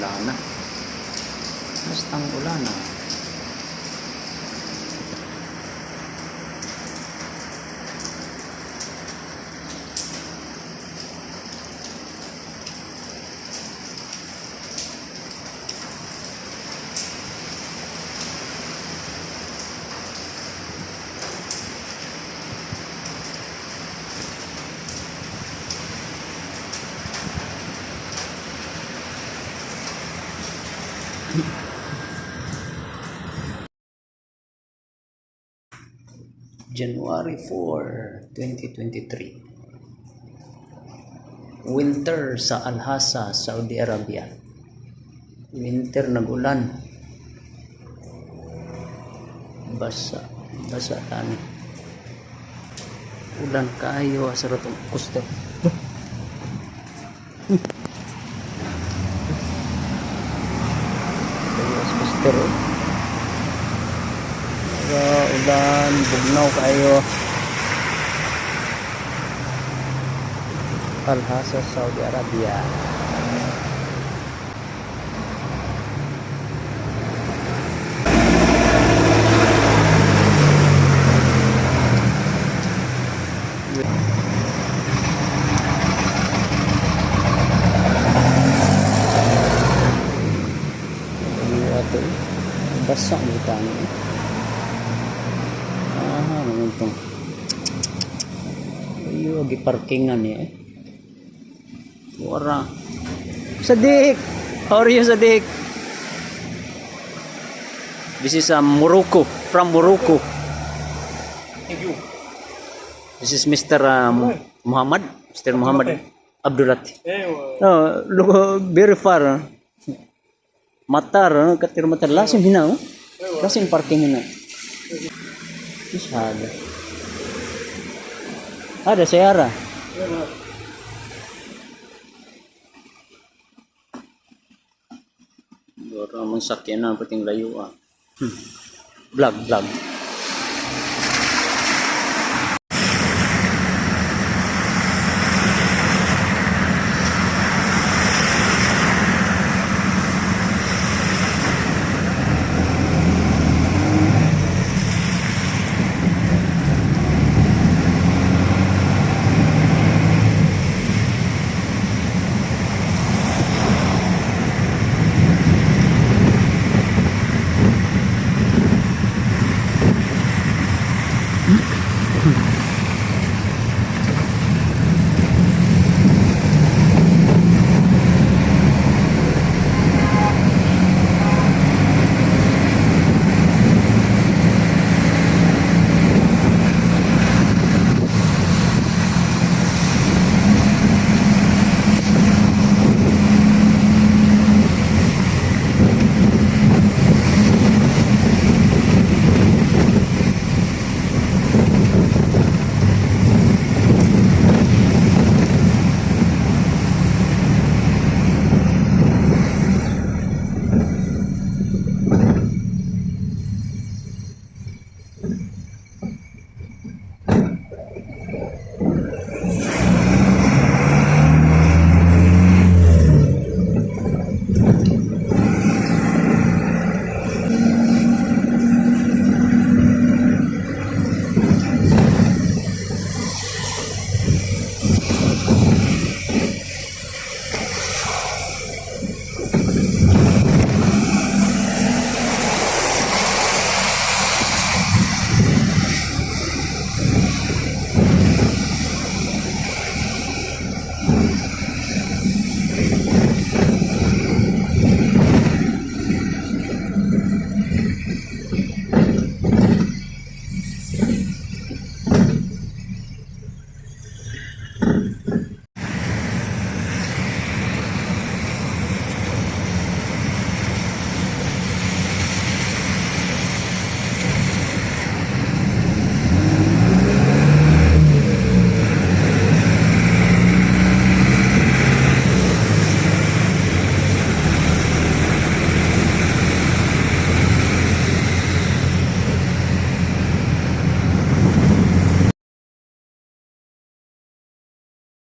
wala na. Bastang wala na. January 4, 2023. Winter sa Al-Hasa, Saudi Arabia. Winter, nag-ulan. Basa tani. Ulan kayo sa ratong kuster. Kuster. Ulan, bugnaw kayo. Al-Hasa, Saudi Arabia. Basa mo tani. Ano itong ayo giparkingan niya wara. Sadik, how are you, Sadik? This is Morocco, from Morocco. Thank you. This is Mr. Muhammad Abdulati. Look very far. Matar, katir matar lasim hina, lasim parking hina. Ada sayara. Orang sakyanan penting layu. Vlog.